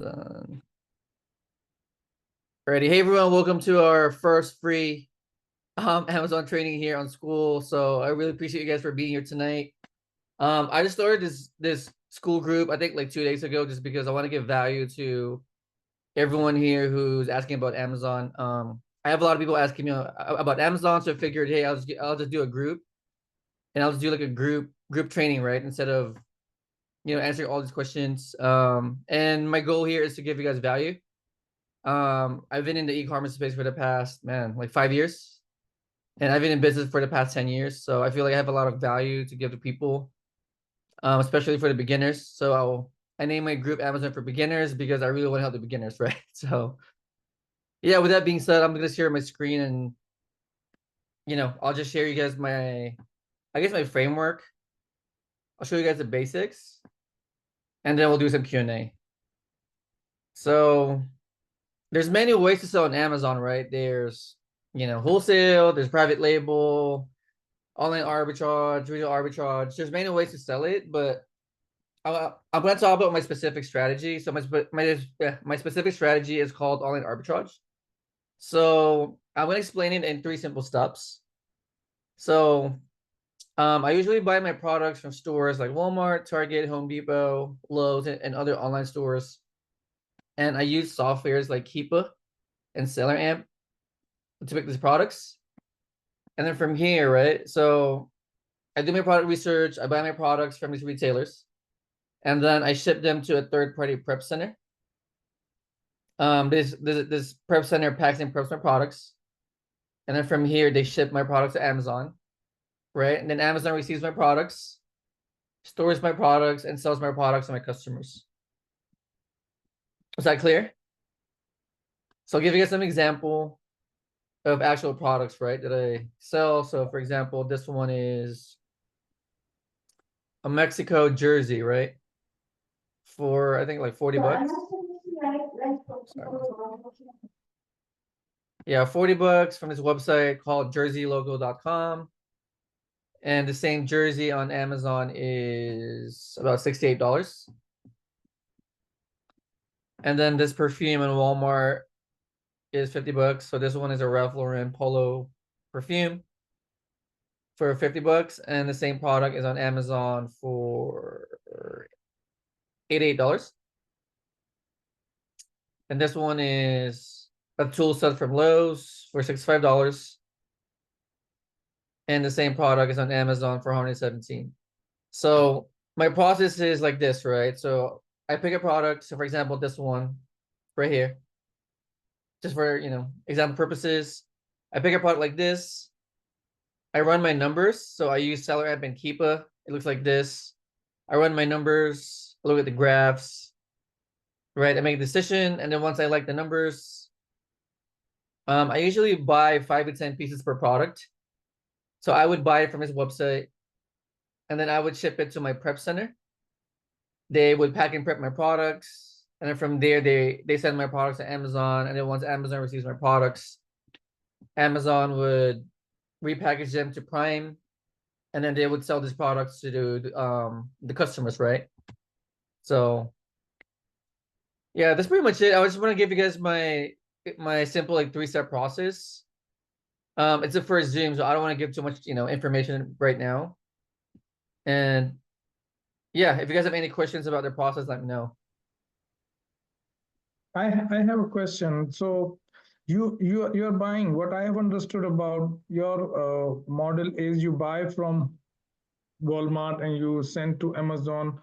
Done. Alrighty, hey everyone, welcome to our first free Amazon training here on school. So I really appreciate you guys for being here tonight. I just started this school group, I think like 2 days ago, just because I want to give value to everyone here who's asking about Amazon. I have a lot of people asking me about Amazon, so I figured, hey, I'll just do a group, and I'll just do like a group training, right? Instead of answering all these questions. And my goal here is to give you guys value. I've been in the e-commerce space for the past, man, like 5 years. And I've been in business for the past 10 years. So I feel like I have a lot of value to give to people, especially for the beginners. So I name my group Amazon for Beginners because I really want to help the beginners, right? So yeah, with that being said, I'm gonna share my screen and I'll just share you guys my framework. I'll show you guys the basics and then we'll do some Q&A. So there's many ways to sell on Amazon, right? There's, wholesale, there's private label, online arbitrage, retail arbitrage. There's many ways to sell it, but I'm going to talk about my specific strategy. So my specific strategy is called online arbitrage. So I'm going to explain it in 3 simple steps. So I usually buy my products from stores like Walmart, Target, Home Depot, Lowe's, and other online stores. And I use softwares like Keepa and SellerAmp to pick these products. And then from here, right? So I do my product research, I buy my products from these retailers, and then I ship them to a third-party prep center. This prep center packs and preps my products. And then from here, they ship my products to Amazon, right? And then Amazon receives my products, stores my products, and sells my products to my customers. Is that clear? So I'll give you guys some example of actual products, right, that I sell. So for example, this one is a Mexico jersey, right? For I think like 40 bucks. Yeah, 40 bucks from this website called jerseylogo.com. And the same jersey on Amazon is about $68. And then this perfume in Walmart is 50 bucks. So this one is a Ralph Lauren Polo perfume for 50 bucks. And the same product is on Amazon for $88. And this one is a tool set from Lowe's for $65. And the same product is on Amazon for $117. So my process is like this, right? So I pick a product. So for example, this one right here, just for, example purposes, I pick a product like this. I run my numbers. So I use SellerAmp and Keepa. It looks like this. I run my numbers, look at the graphs, right? I make a decision. And then once I like the numbers, I usually buy 5 to 10 pieces per product. So I would buy it from his website, and then I would ship it to my prep center. They would pack and prep my products, and then from there they send my products to Amazon. And then once Amazon receives my products, Amazon would repackage them to Prime, and then they would sell these products to the customers, right? So yeah, that's pretty much it. I just want to give you guys my simple like 3-step process. It's the first Zoom, so I don't want to give too much, information right now. And yeah, if you guys have any questions about the process, let me know. I have a question. So you're buying, what I have understood about your model is you buy from Walmart and you send to Amazon.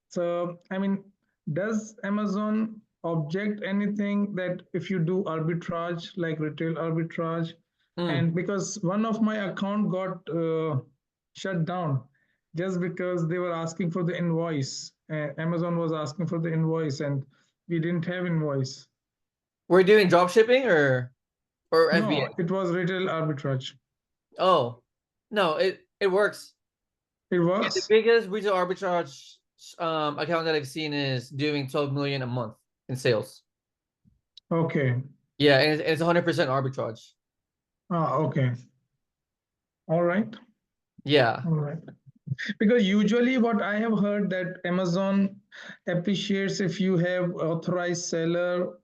So I mean, does Amazon object anything that if you do arbitrage, like retail arbitrage? And because one of my account got shut down just because they were asking for the invoice. Amazon was asking for the invoice and we didn't have invoice. We're doing drop shipping or FBA? No, it was retail arbitrage. Oh, no, it works. It The works. biggest retail arbitrage account that I've seen is doing 12 million a month in sales. Okay. Yeah, and it's 100% arbitrage. Okay. All right. Yeah. All right. Because usually what I have heard that Amazon appreciates if you have authorized seller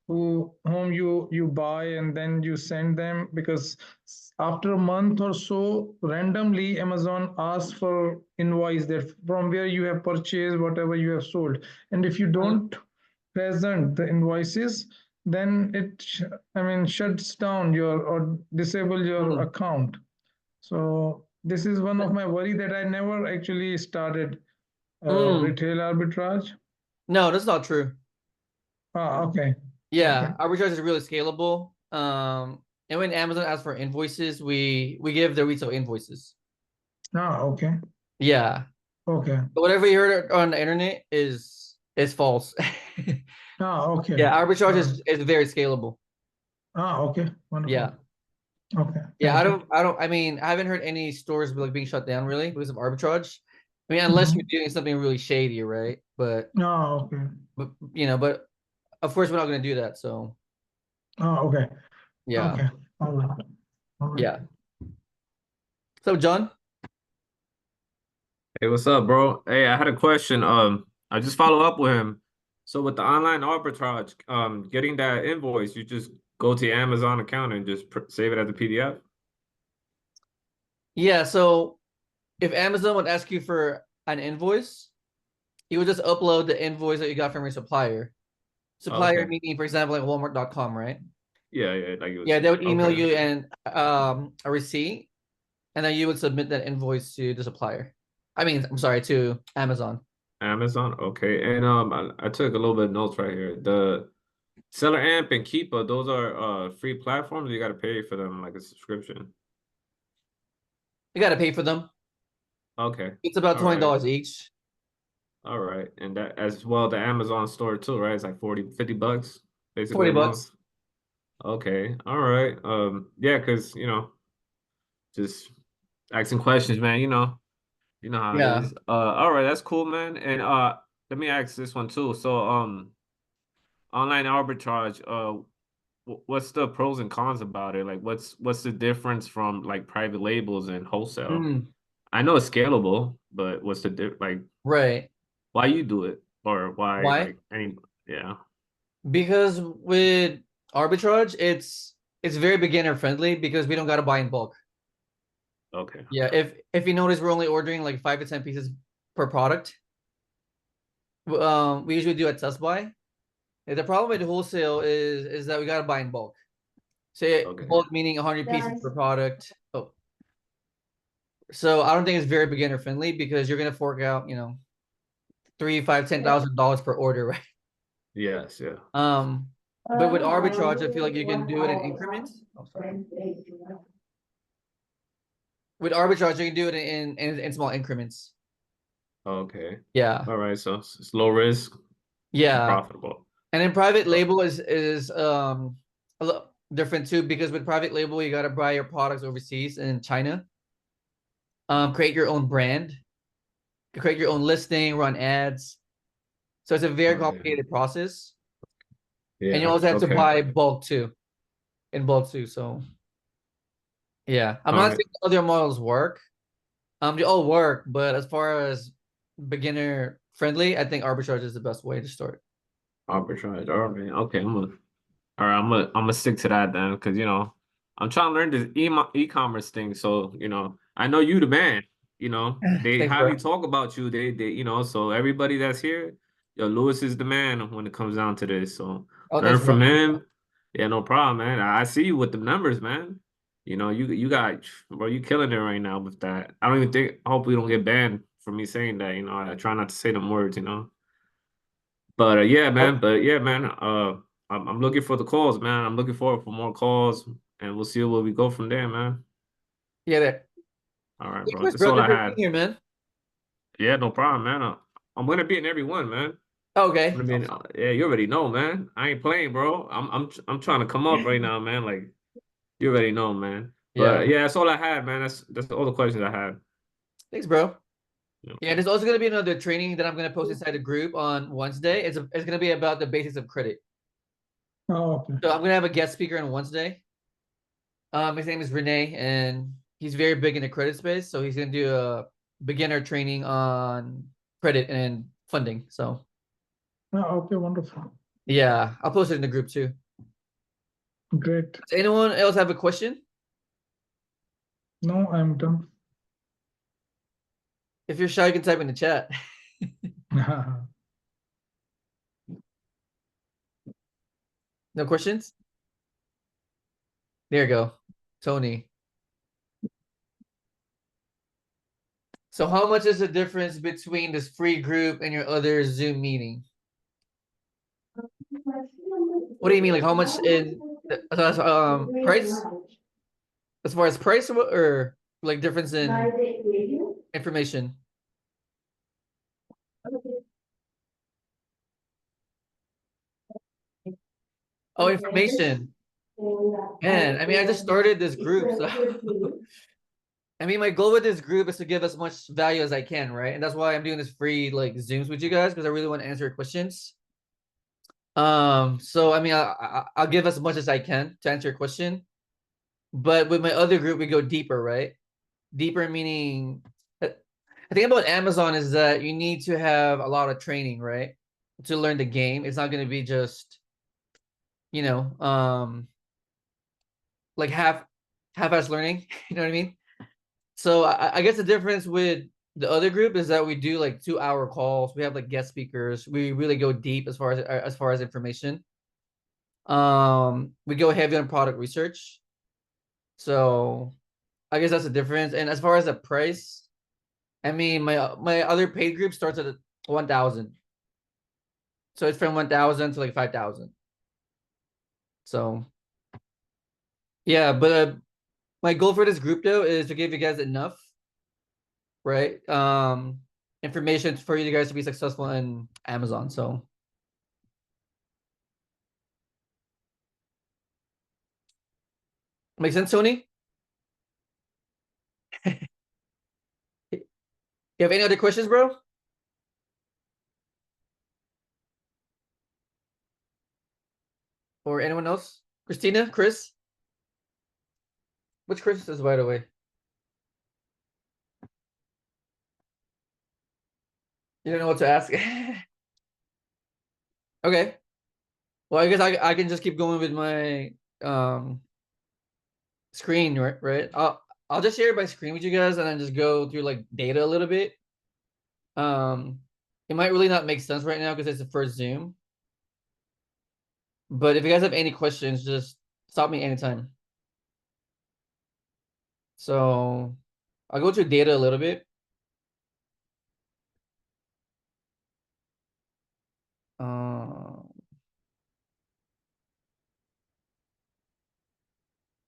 whom you buy and then you send them, because after a month or so randomly Amazon asks for invoice that from where you have purchased whatever you have sold, and if you don't present the invoices, then I mean shuts down your or disable your Mhm. account. So this is one of my worry that I never actually started Mm. retail arbitrage. No, that's not true. Ah, okay, okay. Yeah, arbitrage is really scalable. And when Amazon asks for invoices, we give the retail invoices. Ah, okay, Yeah, okay. but whatever you heard on the internet is false. Ah, okay. Yeah, arbitrage All right. is very scalable. Ah, okay. Wonderful. Yeah, Okay, yeah. thank you. I mean, I haven't heard any stores like being shut down really because of arbitrage. I mean, unless you're Mhm. doing something really shady, right? Ah, okay. But of course we're not going to do that. So Ah, okay. yeah, Okay. All right. All right. yeah. So John, Hey, what's up, bro? Hey, I had a question. I just follow up with him. So with the online arbitrage, getting that invoice, you just go to your Amazon account and just save it as a PDF. yeah. So if Amazon would ask you for an invoice, you would just upload the invoice that you got from your supplier. Supplier Okay. meaning, for example, like Walmart.com, right? Yeah, yeah, like you were Yeah, they saying. would email Okay. you and a receipt, and then you would submit that invoice to the supplier. I mean, I'm sorry, to Amazon. Amazon. Okay. And I took a little bit of notes right here. The Seller Amp and Keepa, those are free platforms. You got to pay for them like a subscription. You got to pay for them. Okay. It's about All right. $20 each. All right. And that as well, the Amazon store too, right? It's like 40, 50 bucks basically 40 a month. bucks. Okay. All right. Yeah, because just asking questions, man. You know how it Yeah. is. All right, that's cool, man. And let me ask this one too. So, online arbitrage, what's the pros and cons about it? Like, what's the difference from like private labels and wholesale? Mm, I know it's scalable, but what's the like? right. Why you do it, or why Why? like any? Yeah. Because with arbitrage, it's very beginner friendly because we don't got to buy in bulk. Okay. Yeah, if you notice, we're only ordering like 5 to 10 pieces per product. We usually do a test buy. The problem with wholesale is that we gotta buy in bulk. Say Okay. bulk meaning 100 pieces per product. Oh, so I don't think it's very beginner friendly because you're gonna fork out, three, five, $10,000 per order, right? Yes. Yeah. Um, but with arbitrage, I feel like you can do it in increments. Oh, sorry. With arbitrage, you can do it in small increments. Okay. Yeah, All right. So it's low risk and yeah. profitable. And then private Uh, label is a little different too because with private label you gotta buy your products overseas in China. Create your own brand, create your own listing, run ads. So it's a very okay. complicated process, and you Yeah. also have to Okay. buy bulk too, in bulk too. So yeah, I'm All not right. saying other models work. They all work, but as far as beginner friendly, I think arbitrage is the best way to start. Arbitrage. All right. Okay. All right. I'm gonna stick to that then, because I'm trying to learn this e-commerce thing. So I know you the man. They Thanks, bro. highly talk about you. They so everybody that's here, Lewis is the man when it comes down to this. So Oh, learn thanks, bro. from him. Yeah, no problem, man. I see you with the numbers, man. You got, bro, you killing it right now with that. I don't even think. I hope we don't get banned for me saying that. I try not to say them words. But yeah, Oh, man. But yeah, man. I'm looking for the calls, man. I'm looking forward for more calls, and we'll see where we go from there, man. yeah, there. All right, Of bro. course, That's bro. all Good I being had. here, man. Yeah, no problem, man. I'm gonna be in every one, man. I'm Okay. gonna be in, yeah, you already know, man. I ain't playing, bro. I'm trying to come up right now, man. Like you already know, man. Yeah. But yeah, that's all I had, man. That's all the questions I had. Thanks, bro. You Yeah, there's also gonna be another training that I'm gonna post inside the group on Wednesday. It's gonna be about the basics of credit. Oh, okay. So I'm gonna have a guest speaker on Wednesday. His name is Renee, and he's very big in the credit space. So he's gonna do a beginner training on credit and funding. So Okay, wonderful. yeah, I'll post it in the group too. Great. Does anyone else have a question? No, I'm done. If you're shy, you can type in the chat. No questions? There you go. Tony. So how much is the difference between this free group and your other Zoom meeting? What do you mean? Like how much in price? As far as price or like difference in information? Oh, information. Man, I mean, I just started this group, so I mean, my goal with this group is to give as much value as I can, right? And that's why I'm doing this free like Zooms with you guys because I really want to answer your questions. So I mean, I'll give as much as I can to answer your question, but with my other group, we go deeper, right? Deeper meaning, the thing about Amazon is that you need to have a lot of training, right, to learn the game. It's not going to be just, you know, like half-ass learning. You know what I mean? So I guess the difference with the other group is that we do like 2-hour calls. We have like guest speakers. We really go deep as far as information. We go heavy on product research. So I guess that's the difference. And as far as the price, I mean my other paid group starts at 1,000. So it's from 1,000 to like 5,000. So yeah, but my goal for this group though is to give you guys enough, right? Information for you guys to be successful in Amazon. So make sense, Tony? You have any other questions, bro? Or anyone else? Christina, Chris? Which Chris is this, by the way? You don't know what to ask? Okay. Well, I guess I can just keep going with my screen, right? I'll just share my screen with you guys and then just go through like data a little bit. It might really not make sense right now because it's the first Zoom. But if you guys have any questions, just stop me anytime. So I'll go to data a little bit.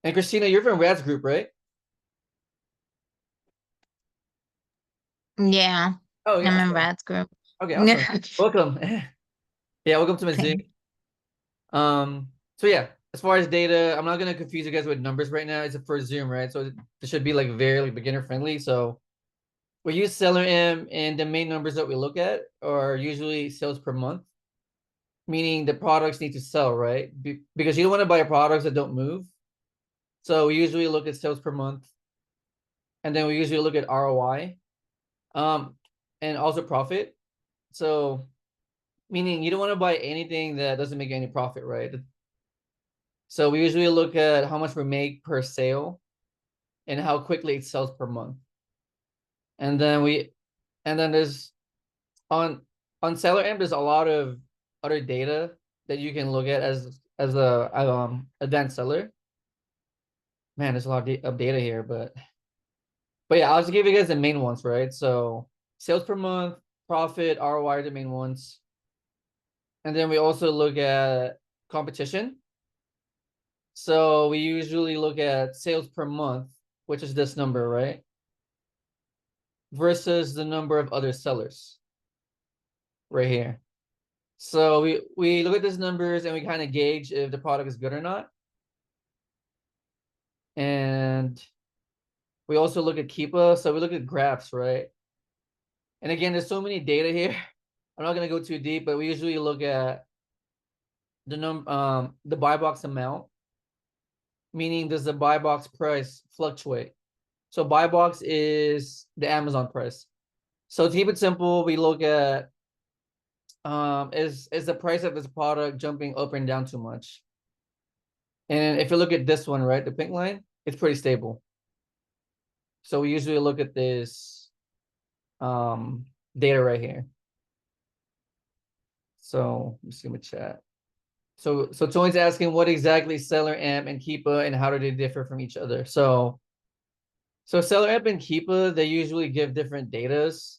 And Christina, you're from Rad's group, right? Yeah, Oh, yeah. I'm in Awesome. Rad's group. Okay, awesome. Welcome. Yeah, welcome to my Zoom. So yeah, as far as data, I'm not gonna confuse you guys with numbers right now. It's a first Zoom, right? So this should be like very like beginner friendly. So we use seller M, and the main numbers that we look at are usually sales per month, meaning the products need to sell, right? Because you don't want to buy products that don't move. So we usually look at sales per month, and then we usually look at ROI, and also profit. So meaning you don't want to buy anything that doesn't make any profit, right? So we usually look at how much we make per sale and how quickly it sells per month. And then there's on seller M, there's a lot of other data that you can look at as a advanced seller. Man, there's a lot of data here, but yeah, I'll just give you guys the main ones, right? So sales per month, profit, ROI are the main ones. And then we also look at competition. So we usually look at sales per month, which is this number, right? Versus the number of other sellers right here. So we look at these numbers and we kind of gauge if the product is good or not. And we also look at Keepa. So we look at graphs, right? And again, there's so many data here. I'm not gonna go too deep, but we usually look at the buy box amount, meaning does the buy box price fluctuate? So buy box is the Amazon price. So to keep it simple, we look at is the price of this product jumping up and down too much? And if you look at this one, right, the pink line, it's pretty stable. So we usually look at this data right here. So let's see my chat. So Tony's asking what exactly Seller Amp and Keepa and how do they differ from each other? So Seller Amp and Keepa, they usually give different datas.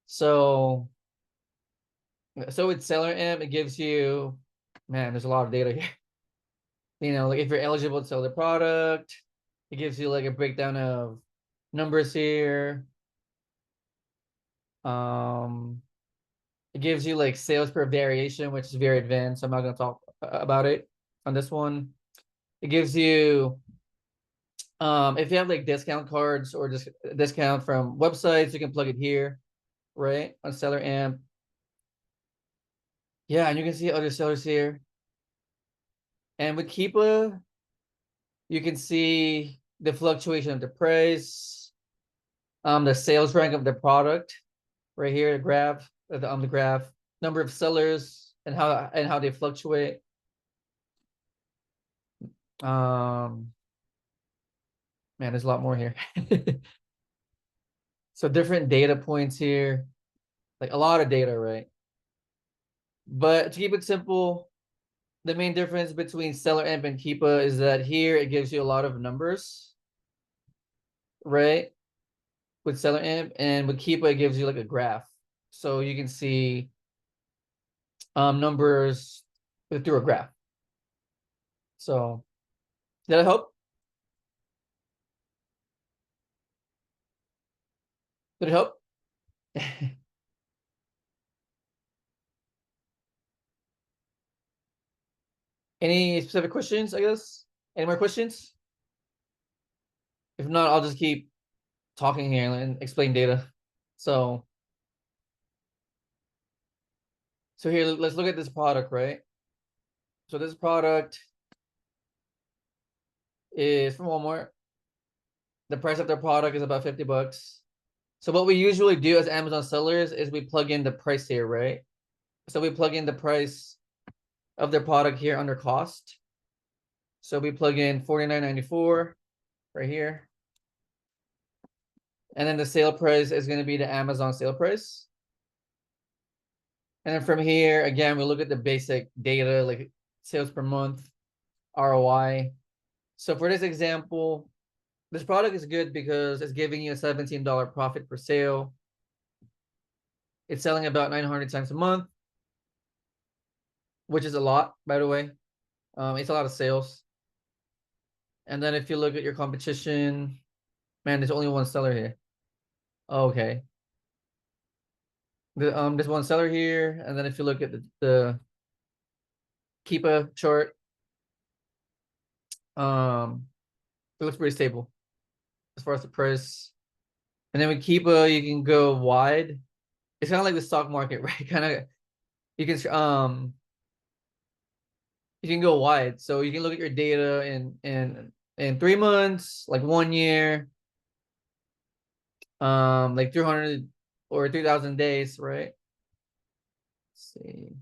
So with Seller Amp, it gives you, man, there's a lot of data here. You know, like if you're eligible to sell the product, it gives you like a breakdown of numbers here. It gives you like sales per variation, which is very advanced. So I'm not going to talk about it on this one. It gives you, if you have like discount cards or just discount from websites, you can plug it here, right? On Seller Amp. Yeah, and you can see other sellers here. And with Keepa, you can see the fluctuation of the price, the sales rank of the product, right here, the graph, the graph, number of sellers and how they fluctuate. Man, there's a lot more here. So different data points here, like a lot of data, right? But to keep it simple, the main difference between Seller Amp and Keepa is that here it gives you a lot of numbers, right? With Seller Amp, and with Keepa it gives you like a graph, so you can see numbers through a graph. So did that help? Did it help? Any specific questions, I guess? Any more questions? If not, I'll just keep talking here and explain data. So here, let's look at this product, right? So this product is from Walmart. The price of their product is about 50 bucks. So what we usually do as Amazon sellers is we plug in the price here, right? So we plug in the price of their product here under cost. So we plug in $49.94 right here. And then the sale price is going to be the Amazon sale price. And then from here, again, we look at the basic data like sales per month, ROI. So for this example, this product is good because it's giving you a $17 profit per sale. It's selling about 900 times a month, which is a lot, by the way. It's a lot of sales. And then if you look at your competition, man, there's only one seller here. Okay. There's one seller here, and then if you look at the Keepa chart, it looks pretty stable as far as the price. And then with Keepa, you can go wide. It's kind of like the stock market, right? Kind of, you can go wide. So you can look at your data in 3 months, like 1 year, like 300 or 3,000 days, right? Let's see.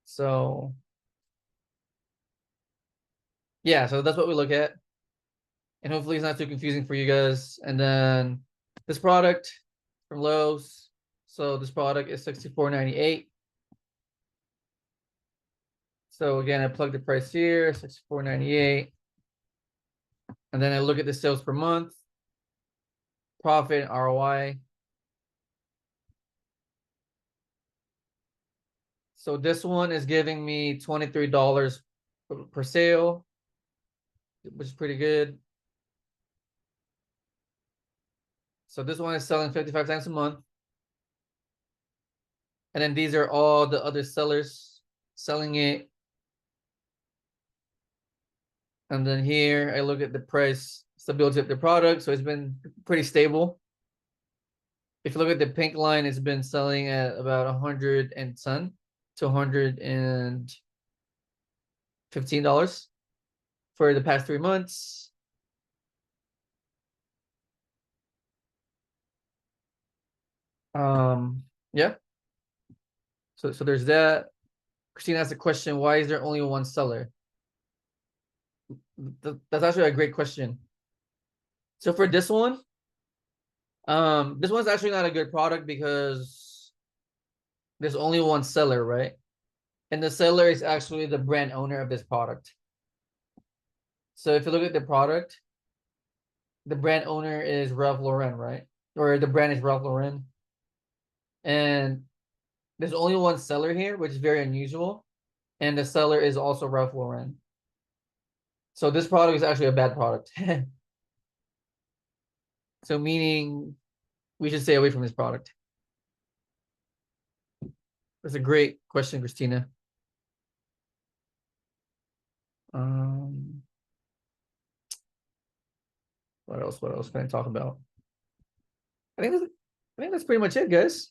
So yeah, so that's what we look at. And hopefully it's not too confusing for you guys. And then this product from Lowe's. So this product is $64.98. So again, I plug the price here, $64.98. And then I look at the sales per month, profit, ROI. So this one is giving me $23 per sale, which is pretty good. So this one is selling 55 times a month. And then these are all the other sellers selling it. And then here I look at the price stability of the product. So it's been pretty stable. If you look at the pink line, it's been selling at about 110 to $115 for the past 3 months. Yeah. So there's that. Christina asked a question, why is there only one seller? That's actually a great question. So for this one, this one's actually not a good product because there's only one seller, right? And the seller is actually the brand owner of this product. So if you look at the product, the brand owner is Ralph Lauren, right? Or the brand is Ralph Lauren. And there's only one seller here, which is very unusual. And the seller is also Ralph Lauren. So this product is actually a bad product. So meaning we should stay away from this product. That's a great question, Christina. What else? What else can I talk about? I think that's pretty much it, guys.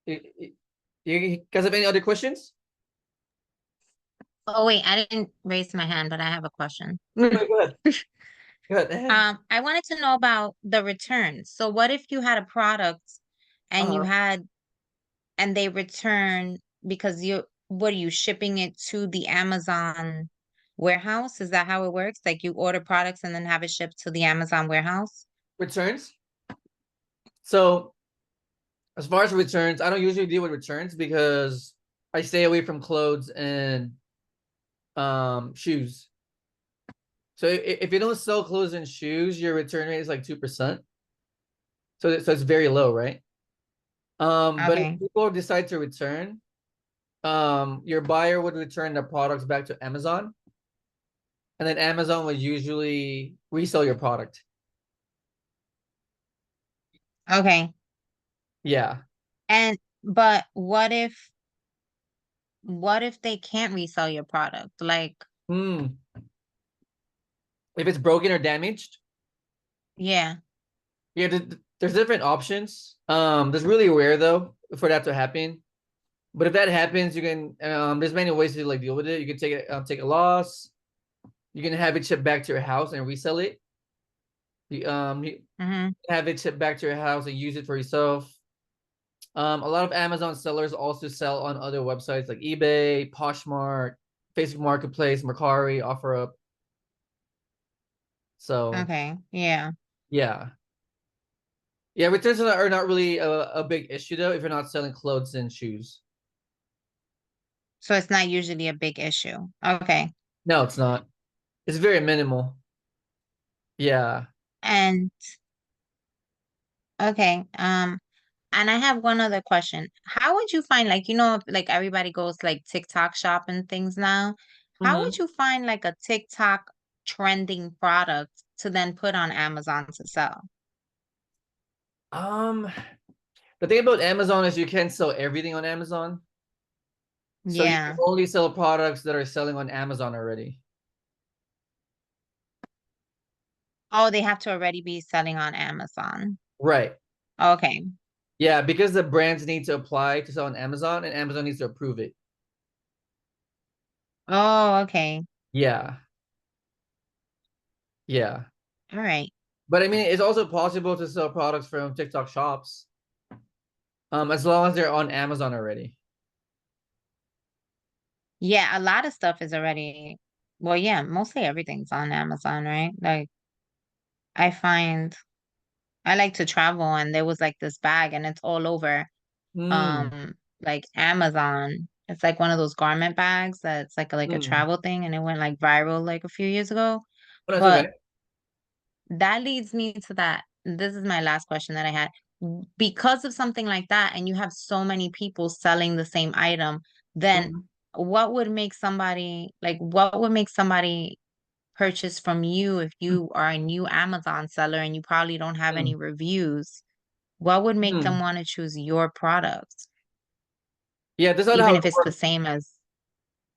You guys have any other questions? Oh, wait, I didn't raise my hand, but I have a question. Go ahead. Go ahead. I wanted to know about the returns. So what if you had a product and you had, and they return because what are you shipping it to the Amazon warehouse? Is that how it works? Like you order products and then have it shipped to the Amazon warehouse? Returns. So as far as returns, I don't usually deal with returns because I stay away from clothes and shoes. So if you don't sell clothes and shoes, your return rate is like 2%. So it's very low, right? But if Okay. people decide to return, your buyer would return the products back to Amazon, and then Amazon would usually resell your product. Okay. Yeah. But what if they can't resell your product? Like, If it's broken or damaged, yeah. yeah, there's different options. That's really rare though for that to happen. But if that happens, you can there's many ways to like deal with it. You can take a loss. You can have it shipped back to your house and resell it. You have it shipped back to your house and use it for yourself. A lot of Amazon sellers also sell on other websites like eBay, Poshmark, Facebook Marketplace, Mercari, OfferUp. So Okay. Yeah. yeah. Yeah, returns are not really a big issue though if you're not selling clothes and shoes. So it's not usually a big issue. Okay. No, it's not. It's very minimal. Yeah. And okay. And I have one other question. How would you find, like, like everybody goes like TikTok shop and things now? How would you find like a TikTok trending product to then put on Amazon to sell? The thing about Amazon is you can't sell everything on Amazon. So you can Yeah. only sell products that are selling on Amazon already. Oh, they have to already be selling on Amazon. Right. Okay. Yeah, because the brands need to apply to sell on Amazon and Amazon needs to approve it. Oh, okay. Yeah. Yeah. All right. But I mean, it's also possible to sell products from TikTok shops. As long as they're on Amazon already. Yeah, a lot of stuff is already, well, yeah, mostly everything's on Amazon, right? Like I find I like to travel and there was like this bag and it's all over Mm, like Amazon. It's like one of those garment bags that's like a mm. travel thing and it went like viral like a few years ago. But that's But okay. that leads me to that. This is my last question that I had. Because of something like that, and you have so many people selling the same item, then Mhm. what would make somebody purchase from you if you are a new Amazon seller and you probably don't have any Mm. reviews? What would make them Mm. want to choose your product, Yeah, this is not how even it if it's the works. same as,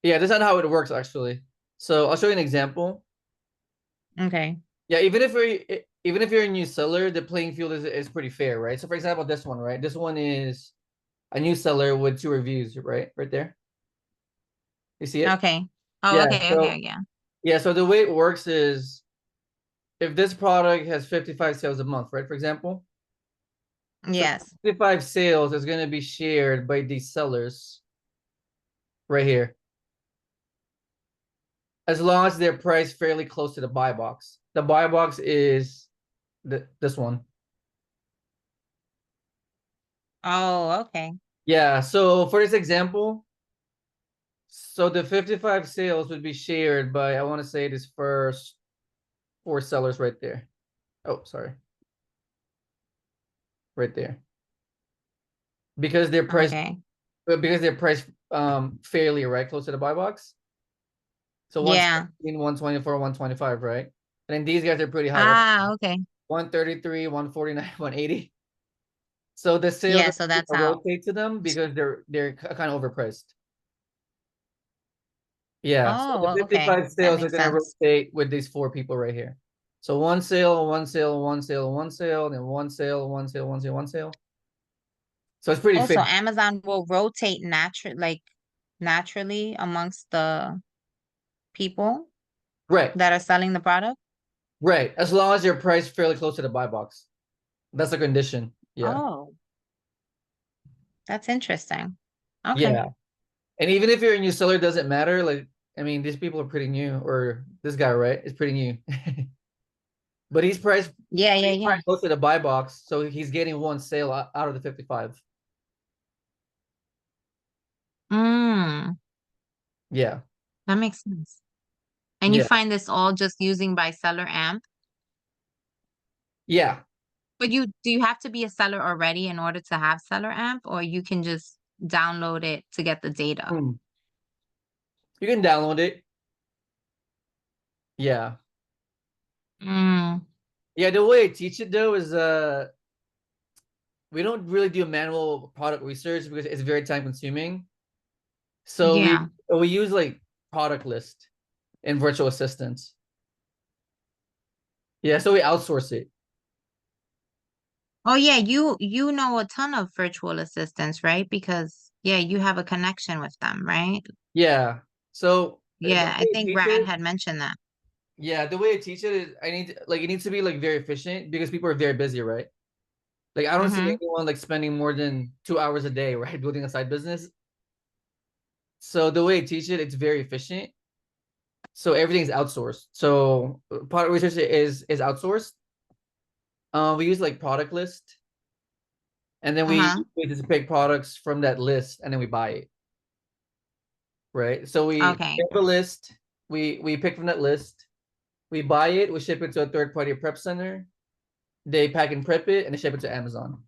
Yeah, this is not how it works actually. So I'll show you an example. okay, Yeah, even if you're a new seller, the playing field is pretty fair, right? So for example, this one, right? This one is a new seller with 2 reviews, right? Right there. You see it? okay. Oh, Yeah. okay, okay, So yeah. yeah, so the way it works is if this product has 55 sales a month, right? For example, Yes. 55 sales is going to be shared by these sellers right here. As long as they're priced fairly close to the buy box. The buy box is this one. Oh, okay. Yeah, so for this example, so the 55 sales would be shared by, I want to say this first 4 sellers right there. Oh, sorry. Right there. Because they're priced fairly right close to the buy box. So Yeah. 124, 125, right? And then these guys are pretty high, right? Ah, okay. 133, 149, 180. So the sales Yeah, so that's how. rotate to them because they're kind of overpriced. Yeah, so Oh, the okay. 55 That sales are makes gonna sense. rotate with these 4 people right here. So one sale, one sale, one sale, one sale, then one sale, one sale, one sale, one sale. So it's pretty Also, fair. Amazon will rotate naturally amongst the people Right, that are selling the product. right. As long as you're priced fairly close to the buy box. That's a condition. Yeah. Oh, that's interesting. Okay. Yeah. And even if you're a new seller, it doesn't matter. Like, I mean, these people are pretty new, or this guy, right, is pretty new. But he's priced Yeah, yeah, yeah. close to the buy box, so he's getting one sale out of the 55. Mm, Yeah. that makes sense. And you Yeah. find this all just using by seller amp? Yeah. But do you have to be a seller already in order to have seller amp, or you can just download it to get the data? Hmm. You can download it. Yeah. Mm, Yeah, the way I teach it though is we don't really do manual product research because it's very time consuming. So yeah. we use like product list and virtual assistants. Yeah, so we outsource it. Oh yeah, you know a ton of virtual assistants, right? Because yeah, you have a connection with them, right? Yeah. So the Yeah, I way I think teach Brad it, had mentioned that. yeah, the way I teach it is it needs to be like very efficient because people are very busy, right? Like I don't see Mm-hmm. anyone like spending more than 2 hours a day, right, building a side business. So the way I teach it, it's very efficient. So everything's outsourced. So product research is outsourced. We use like product list, and then Uh-huh. we just pick products from that list, and then we buy it, right? So we Okay. have a list, we pick from that list, we buy it, we ship it to a third party prep center, they pack and prep it, and they ship it to Amazon.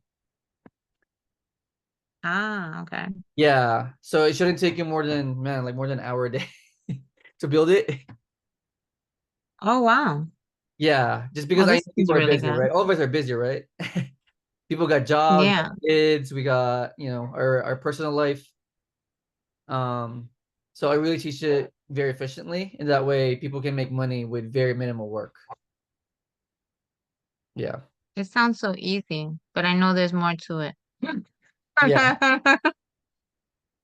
Ah, okay. Yeah, so it shouldn't take you more than more than an hour a day to build it. Oh wow. Yeah, just because Well, I know this is people are really busy, good. right? All of us are busy, right? People got jobs, Yeah. got kids, we got, our personal life. So I really teach it very efficiently, and that way people can make money with very minimal work. Yeah. It sounds so easy, but I know there's more to it. Yeah. All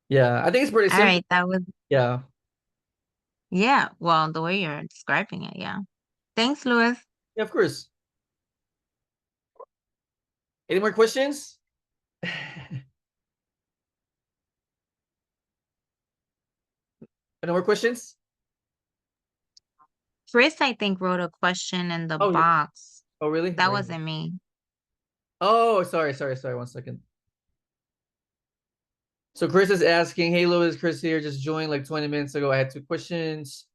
Yeah. I think it's pretty simple. right, that was Yeah. yeah, well, the way you're describing it, yeah. Thanks, Louis. Yeah, of course. Any more questions? Any more questions? Chris, I think, wrote a question in the Oh, box. oh, really? That Right. wasn't me. Oh, sorry. 1 second. So Chris is asking, hey, Louis, Chris here, just joined like 20 minutes ago. I had 2 questions.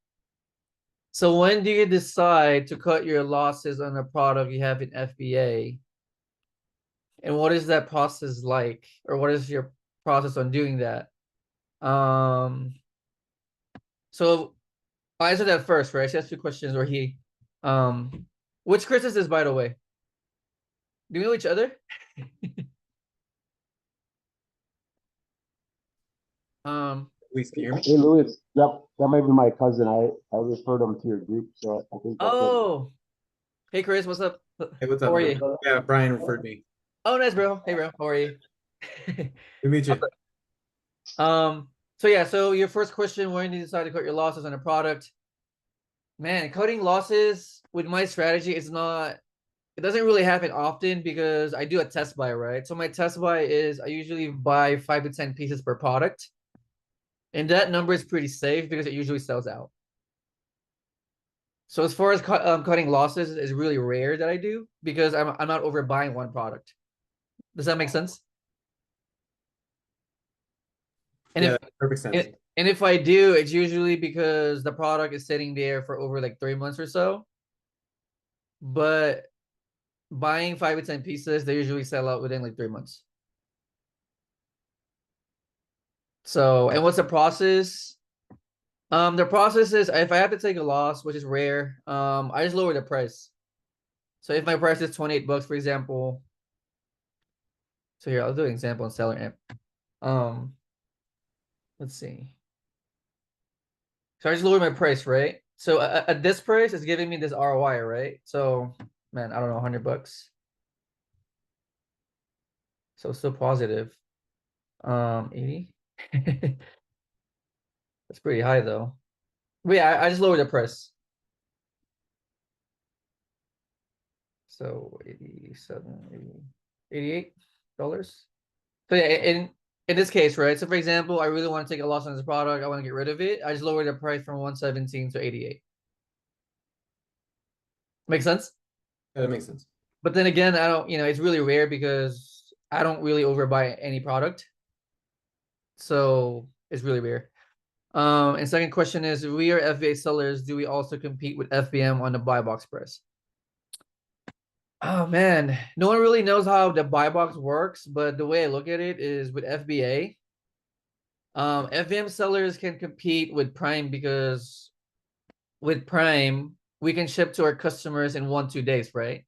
So when do you decide to cut your losses on a product you have in FBA? And what is that process like? Or what is your process on doing that? So I'll answer that first, right? She has 2 questions where which Chris is this, by the way? Do we know each other? Luis, can you hear me? Hey, Louis, that might be my cousin. I referred him to your group, so I think that's it. Oh, hey Chris, what's up? Hey, what's How up? are you? Yeah, Brian referred me. Oh, nice, bro. Hey, bro. How are you? Good to meet you. So yeah, so your first question, when do you decide to cut your losses on a product? Man, cutting losses with my strategy is not it doesn't really happen often because I do a test buy, right? So my test buy is I usually buy 5 to 10 pieces per product. And that number is pretty safe because it usually sells out. So as far as cutting losses is really rare that I do because I'm not overbuying one product. Does that make sense? And Yeah, if that makes perfect sense. and if I do, it's usually because the product is sitting there for over like 3 months or so. But buying 5 to 10 pieces, they usually sell out within like 3 months. So, and what's the process? The process is if I have to take a loss, which is rare, I just lower the price. So if my price is 28 bucks, for example. So here, I'll do an example on seller amp. Let's see. So I just lowered my price, right? So at this price, it's giving me this ROI, right? So, man, I don't know, 100 bucks. So still positive. 80. That's pretty high though. But yeah, I just lowered the price. So 87, 80, $88. So yeah, in this case, right? So for example, I really want to take a loss on this product. I want to get rid of it. I just lowered the price from 117 to 88. Make sense? Yeah, that makes sense. But then again, I don't, it's really rare because I don't really overbuy any product. So it's really rare. And second question is, we are FBA sellers. Do we also compete with FBM on the buy box price? Oh man, no one really knows how the buy box works, but the way I look at it is with FBA, FBM sellers can compete with Prime because with Prime, we can ship to our customers in 1-2 days, right?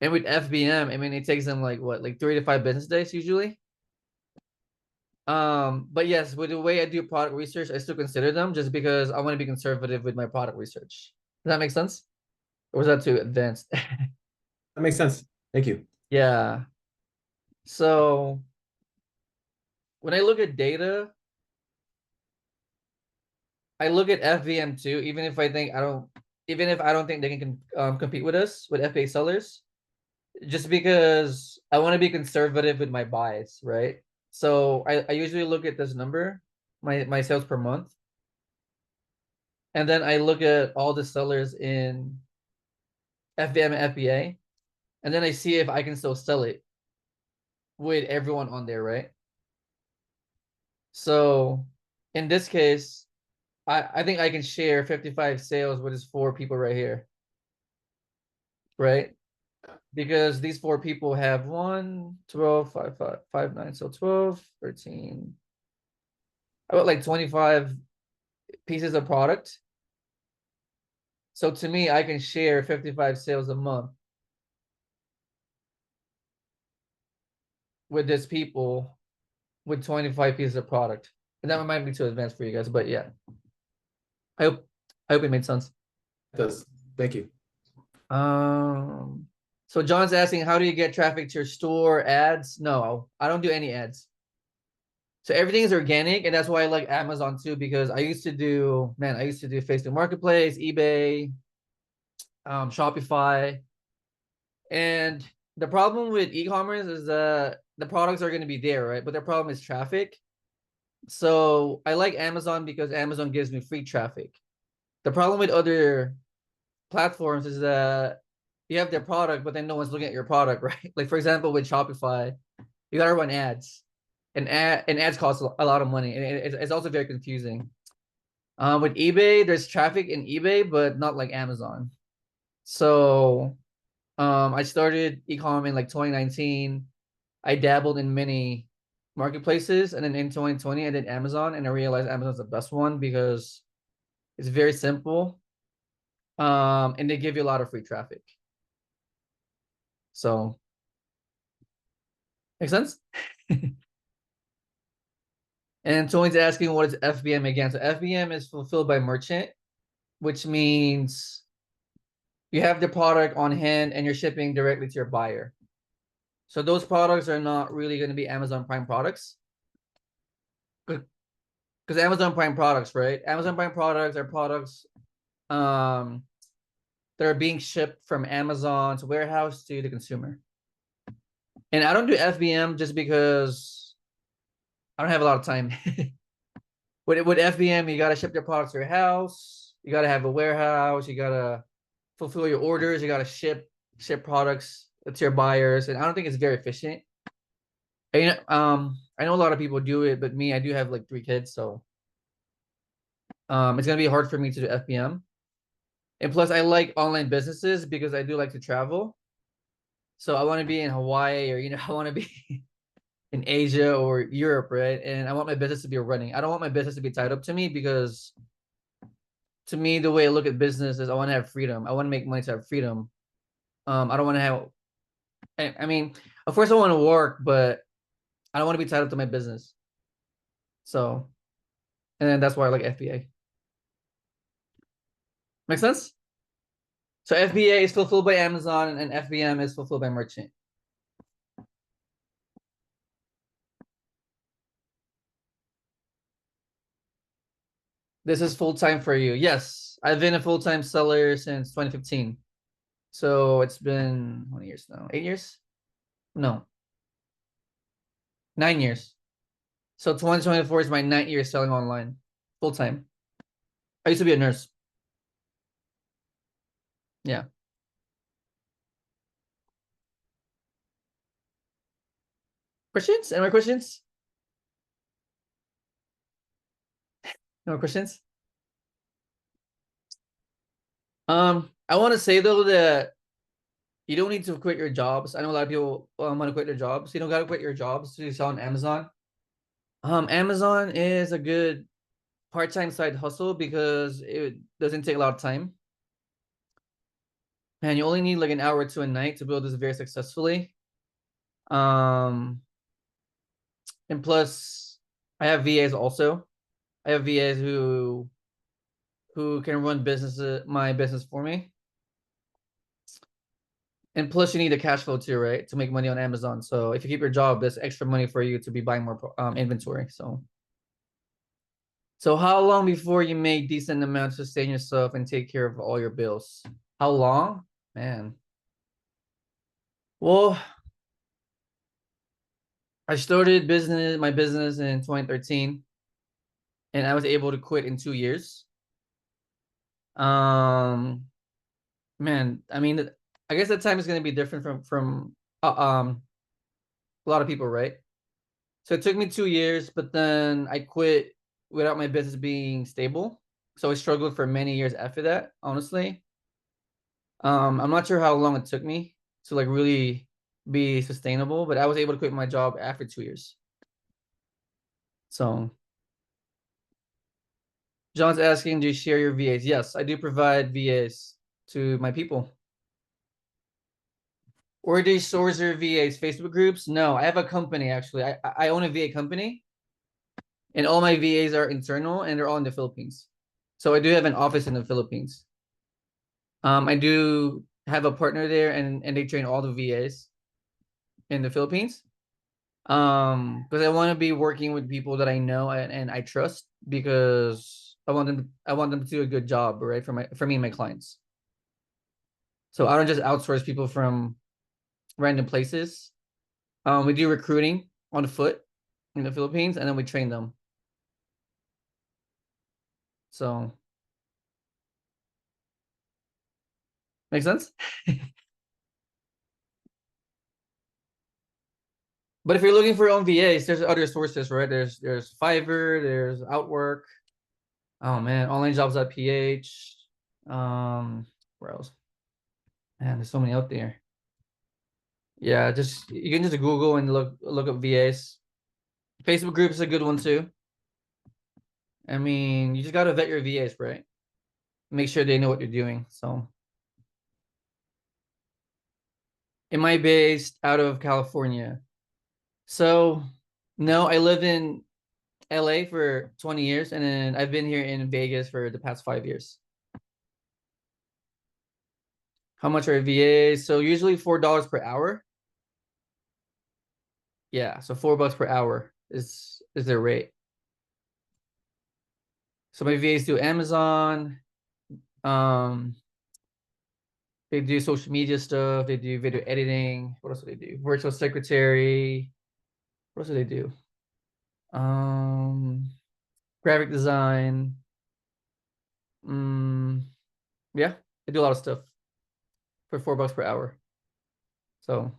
And with FBM, I mean, it takes them like what, like 3 to 5 business days usually. But yes, with the way I do product research, I still consider them just because I want to be conservative with my product research. Does that make sense? Or was that too advanced? That makes sense. Thank you. Yeah. So when I look at data, I look at FVM too, even if I don't think they can compete with us with FBA sellers, just because I want to be conservative with my buys, right? So I usually look at this number, my sales per month, and then I look at all the sellers in FBM and FBA, and then I see if I can still sell it with everyone on there, right? So in this case, I think I can share 55 sales with these 4 people right here, right? Because these 4 people have 1, 12, 5, 5, 5, 9, so 12, 13. About like 25 pieces of product. So to me, I can share 55 sales a month with these people with 25 pieces of product. And that might be too advanced for you guys, but yeah. I hope it made sense. It does. Thank you. So John's asking, how do you get traffic to your store? Ads? No, I don't do any ads. So everything is organic, and that's why I like Amazon too, because I used to do Facebook Marketplace, eBay, Shopify. And the problem with e-commerce is that the products are going to be there, right? But the problem is traffic. So I like Amazon because Amazon gives me free traffic. The problem with other platforms is that you have their product, but then no one's looking at your product, right? Like for example, with Shopify, you gotta run ads, and ads cost a lot of money, and it's also very confusing. With eBay, there's traffic in eBay, but not like Amazon. So, I started e-com in like 2019. I dabbled in many marketplaces, and then in 2020, I did Amazon, and I realized Amazon's the best one because it's very simple. And they give you a lot of free traffic. So, make sense? And Tony's asking what is FBM again. So FBM is fulfilled by merchant, which means you have the product on hand and you're shipping directly to your buyer. So those products are not really going to be Amazon Prime products. Because Amazon Prime products, right? Amazon Prime products are products that are being shipped from Amazon's warehouse to the consumer. And I don't do FBM just because I don't have a lot of time. With FBM, you gotta ship your products to your house. You gotta have a warehouse. You gotta fulfill your orders. You gotta ship products to your buyers, and I don't think it's very efficient. And, I know a lot of people do it, but me, I do have like 3 kids, so it's gonna be hard for me to do FBM. And plus, I like online businesses because I do like to travel. So I want to be in Hawaii, or I want to be in Asia or Europe, right? And I want my business to be running. I don't want my business to be tied up to me, because to me, the way I look at business is I want to have freedom. I want to make money to have freedom. I don't want to have. I mean, of course, I want to work, but I don't want to be tied up to my business. So, and then that's why I like FBA. Make sense? So FBA is fulfilled by Amazon, and FBM is fulfilled by merchant. This is full-time for you. Yes, I've been a full-time seller since 2015. So it's been how many years now? 8 years? No. 9 years. So 2024 is my 9th year selling online, full-time. I used to be a nurse. Yeah. Questions? Any more questions? No more questions? I want to say though that you don't need to quit your jobs. I know a lot of people want to quit their jobs. You don't got to quit your jobs to sell on Amazon. Amazon is a good part-time side hustle because it doesn't take a lot of time. And you only need like an hour to a night to build this very successfully. And plus, I have VAs also. I have VAs who can run my business for me. And plus, you need a cash flow too, right, to make money on Amazon. So if you keep your job, there's extra money for you to be buying more inventory. So how long before you make decent amounts to sustain yourself and take care of all your bills? How long? Man. Well, I started my business in 2013, and I was able to quit in 2 years. Man, I mean, I guess that time is going to be different from a lot of people, right? So it took me 2 years, but then I quit without my business being stable. So I struggled for many years after that, honestly. I'm not sure how long it took me to like really be sustainable, but I was able to quit my job after 2 years. So John's asking, do you share your VAs? Yes, I do provide VAs to my people. Or do you source your VAs? Facebook groups? No, I have a company actually. I own a VA company, and all my VAs are internal and they're all in the Philippines. So I do have an office in the Philippines. I do have a partner there, and they train all the VAs in the Philippines. Because I want to be working with people that I know and I trust, because I want them to do a good job, right, for me and my clients. So I don't just outsource people from random places. We do recruiting on foot in the Philippines, and then we train them. So make sense? But if you're looking for your own VAs, there's other sources, right? There's Fiverr, there's Outwork. Oh man, onlinejobs.ph. Where else? Man, there's so many out there. Yeah, you can just Google and look up VAs. Facebook groups is a good one too. I mean, you just gotta vet your VAs, right? Make sure they know what you're doing. So, am I based out of California? So, no, I lived in LA for 20 years, and then I've been here in Vegas for the past 5 years. How much are VAs? So usually $4 per hour. Yeah, so $4 per hour is their rate. So my VAs do Amazon, They do social media stuff. They do video editing. What else do they do? Virtual secretary. What else do they do? Graphic design. Yeah, they do a lot of stuff for $4 per hour. So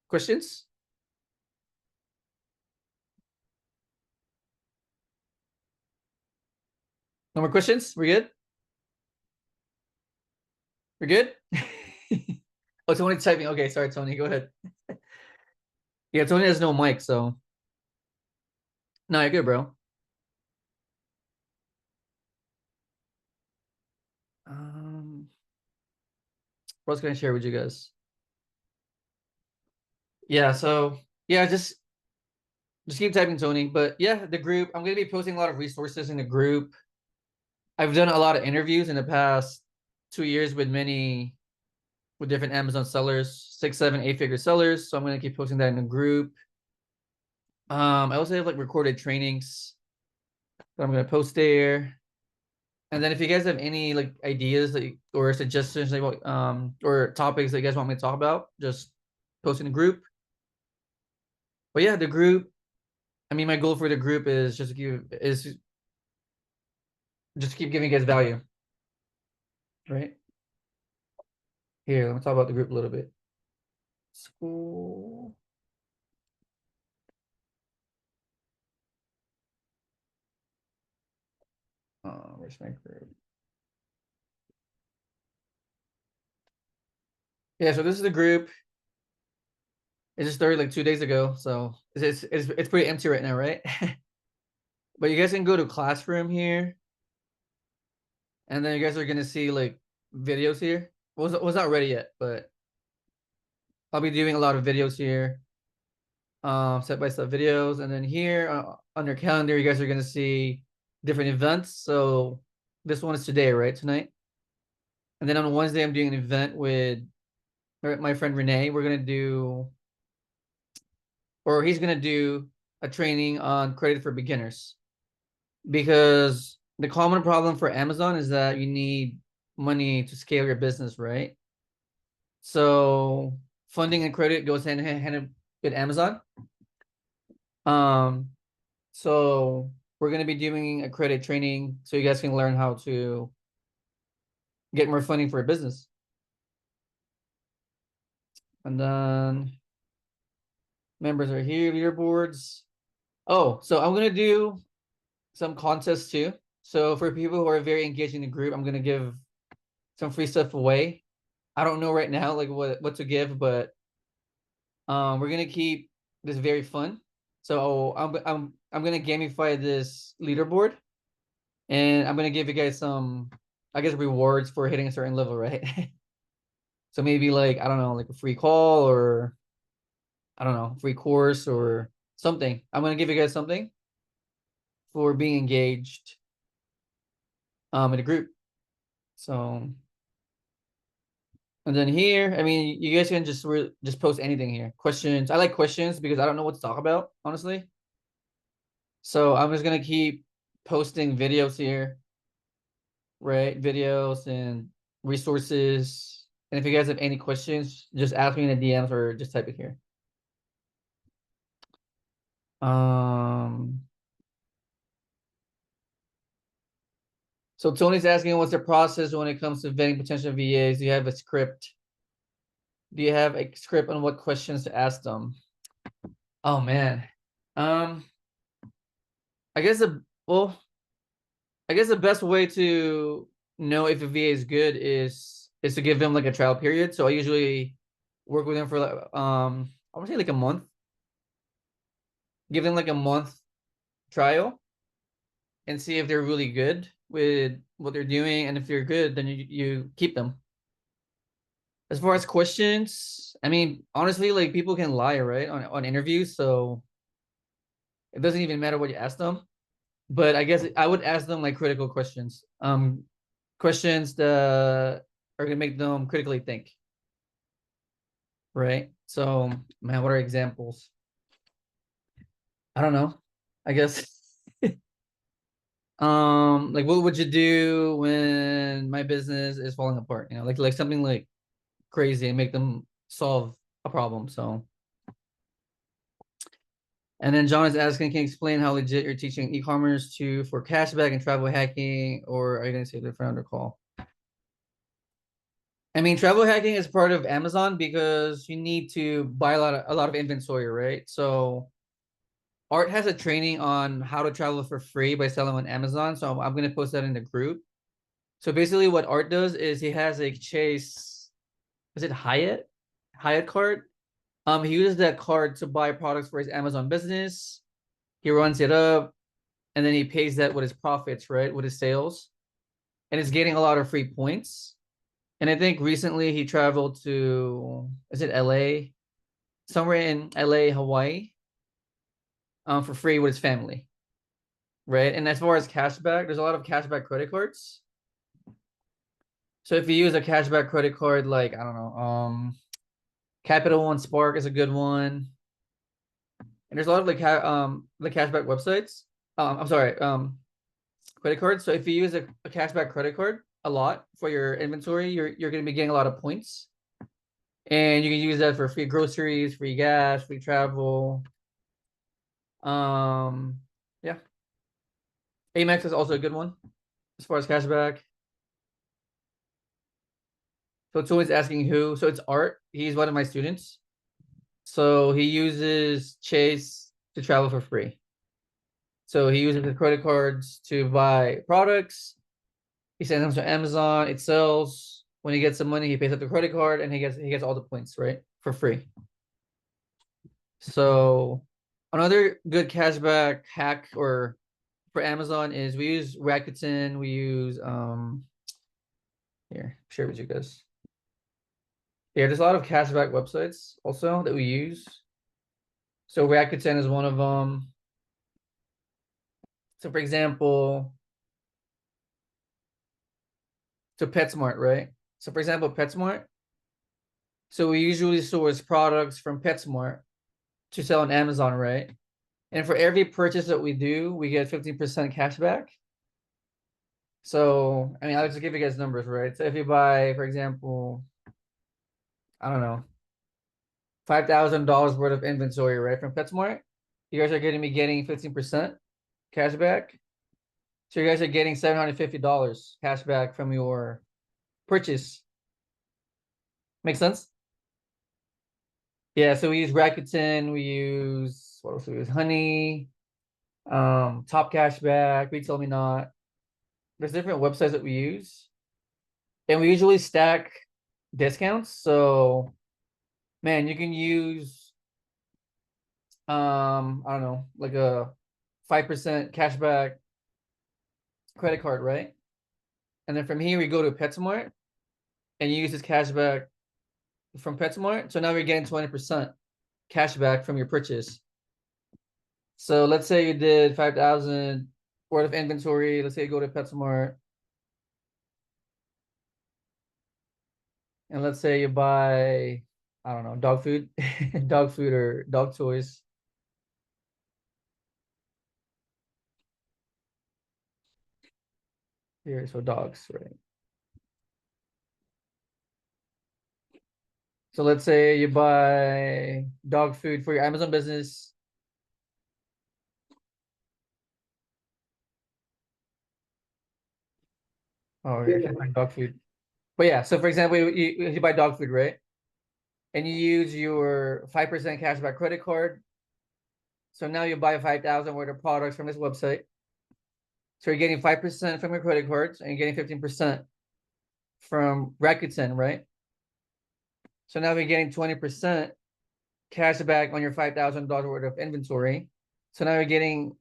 questions? No more questions? We're good? We're good? Oh, Tony's typing. Okay, sorry, Tony. Go ahead. Yeah, Tony has no mic, so no, you're good, bro. What else can I share with you guys? Yeah, so yeah, just keep typing, Tony. But yeah, the group, I'm gonna be posting a lot of resources in the group. I've done a lot of interviews in the past 2 years with different Amazon sellers, 6, 7, 8-figure sellers. So I'm gonna keep posting that in the group. I also have like recorded trainings that I'm gonna post there. And then if you guys have any like ideas that or suggestions like or topics that you guys want me to talk about, just post in the group. But yeah, the group, I mean, my goal for the group is just to keep giving you guys value. Right? Here, let me talk about the group a little bit. School. Where's my group? Yeah, so this is the group. It just started like 2 days ago, so it's pretty empty right now, right? But you guys can go to classroom here, and then you guys are gonna see like videos here. Was not ready yet, but I'll be doing a lot of videos here, step-by-step videos, and then here on your calendar, you guys are gonna see different events. So this one is today, right? Tonight, and then on Wednesday, I'm doing an event with my friend Renee. We're gonna do, or he's gonna do a training on credit for beginners, because the common problem for Amazon is that you need money to scale your business, right? So funding and credit goes hand in hand with Amazon. So we're gonna be doing a credit training so you guys can learn how to get more funding for a business. And then members are here, leaderboards. Oh, so I'm gonna do some contests too. So for people who are very engaged in the group, I'm gonna give some free stuff away. I don't know right now like what to give, but we're gonna keep this very fun. So I'm gonna gamify this leaderboard, and I'm gonna give you guys some, I guess, rewards for hitting a certain level, right? So maybe like, I don't know, like a free call, or I don't know, free course or something. I'm gonna give you guys something for being engaged in the group. So, and then here, I mean, you guys can just post anything here. Questions. I like questions because I don't know what to talk about, honestly. So I'm just gonna keep posting videos here, right? Videos and resources. And if you guys have any questions, just ask me in the DMs or just type it here. So Tony's asking, what's the process when it comes to vetting potential VAs? Do you have a script? Do you have a script on what questions to ask them? Oh man. I guess the best way to know if a VA is good is to give them like a trial period. So I usually work with them for like I want to say like a month. Give them like a month trial and see if they're really good with what they're doing, and if they're good, then you keep them. As far as questions, I mean, honestly, like people can lie, right, on interviews, so it doesn't even matter what you ask them. But I guess I would ask them like critical questions, questions that are gonna make them critically think, right? So, man, what are examples? I don't know. I guess Like what would you do when my business is falling apart? You know, like something like crazy and make them solve a problem. So, and then John is asking, can you explain how legit you're teaching e-commerce for cashback and travel hacking, or are you going to say the founder call? I mean, travel hacking is part of Amazon because you need to buy a lot of inventory, right? So Art has a training on how to travel for free by selling on Amazon. So I'm gonna post that in the group. So basically what Art does is he has a Chase, is it Hyatt? Hyatt card. He uses that card to buy products for his Amazon business. He runs it up and then he pays that with his profits, right? With his sales. And he's getting a lot of free points. And I think recently he traveled to, is it LA? Somewhere in LA, Hawaii, for free with his family, right? And as far as cashback, there's a lot of cashback credit cards. So if you use a cashback credit card, like, I don't know, Capital One Spark is a good one. And there's a lot of the cashback websites. I'm sorry, credit cards. So if you use a cashback credit card a lot for your inventory, you're going to be getting a lot of points. And you can use that for free groceries, free gas, free travel. Yeah. Amex is also a good one as far as cashback. So it's always asking who. So it's Art. He's one of my students. So he uses Chase to travel for free. So he uses the credit cards to buy products. He sends them to Amazon. It sells. When he gets some money, he pays up the credit card and he gets all the points, right? For free. So another good cashback hack or for Amazon is we use Rakuten. We use here, share with you guys. Yeah, there's a lot of cashback websites also that we use. So Rakuten is one of them. So for example, so PetSmart, right? So for example, PetSmart. So we usually source products from PetSmart to sell on Amazon, right? And for every purchase that we do, we get 15% cash back. So, I mean, I'll just give you guys numbers, right? So if you buy, for example, I don't know, $5,000 worth of inventory, right, from PetSmart, you guys are going to be getting 15% cash back. So you guys are getting $750 cash back from your purchase. Make sense? Yeah, so we use Rakuten, we use, what else we use? Honey, Top Cashback, Retail Me Not. There's different websites that we use. And we usually stack discounts. So, man, you can use, I don't know, like a 5% cashback credit card, right? And then from here, we go to PetSmart and you use this cashback from PetSmart. So now you're getting 20% cashback from your purchase. So let's say you did 5,000 worth of inventory. Let's say you go to PetSmart. And let's say you buy, I don't know, dog food, dog food or dog toys. Here, so dogs, right? So let's say you buy dog food for your Amazon business. Oh, you're buying dog food. But yeah, so for example, you buy dog food, right? And you use your 5% cashback credit card. So now you buy 5,000 worth of products from this website. So you're getting 5% from your credit cards and you're getting 15% from Rakuten, right? So now you're getting 20% cash back on your $5,000 worth of inventory. So now you're getting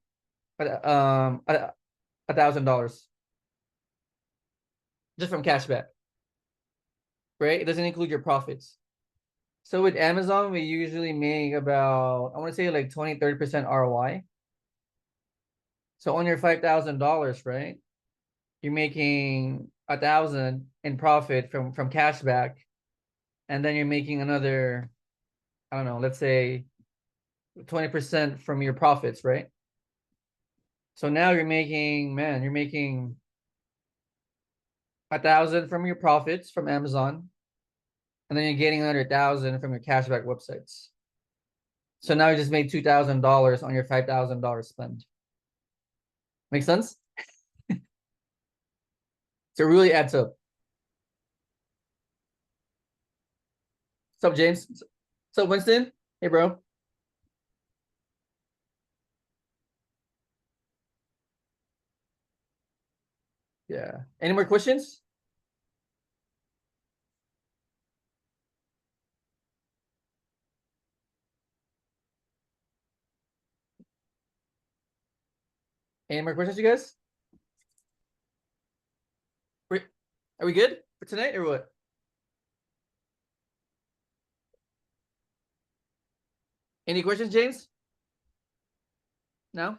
$1,000 just from cashback, right? It doesn't include your profits. So with Amazon, we usually make about, I want to say like 20-30% ROI. So on your $5,000, right? You're making 1,000 in profit from cashback, and then you're making another, I don't know, let's say 20% from your profits, right? So now you're making, man, you're making 1,000 from your profits from Amazon. And then you're getting another 1,000 from your cashback websites. So now you just made $2,000 on your $5,000 spend. Make sense? So it really adds up. What's up, James? What's up, Winston? Hey, bro. Yeah. Any more questions? Any more questions, you guys? Are we good for tonight or what? Any questions, James? No?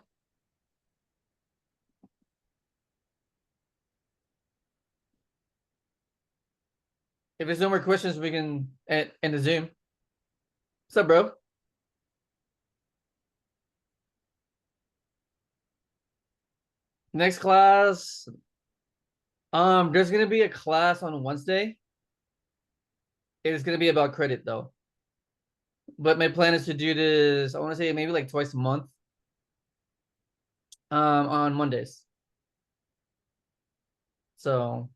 If there's no more questions, we can end the Zoom. What's up, bro? Next class. There's gonna be a class on Wednesday. It is gonna be about credit though. But my plan is to do this, I want to say maybe like twice a month. On Mondays. So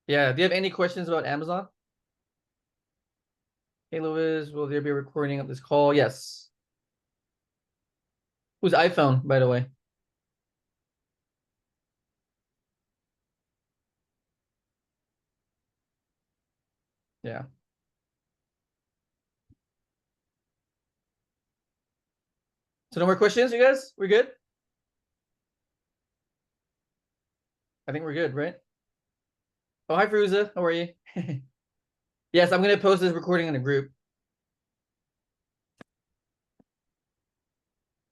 yeah, do you have any questions about Amazon? Hey Louis, will there be a recording of this call? Yes. Whose iPhone, by the way? Yeah. So no more questions, you guys? We're good? I think we're good, right? Oh, hi, Feruza. How are you? Yes, I'm gonna post this recording in the group.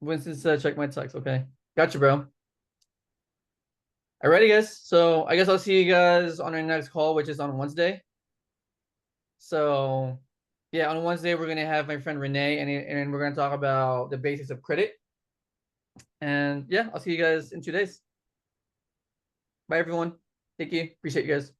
Winston said, check my text. Okay. Gotcha, bro. Alrighty, guys. So I guess I'll see you guys on our next call, which is on Wednesday. So yeah, on Wednesday, we're gonna have my friend Renee and we're gonna talk about the basics of credit. And yeah, I'll see you guys in 2 days. Bye, everyone. Thank you. Appreciate you guys.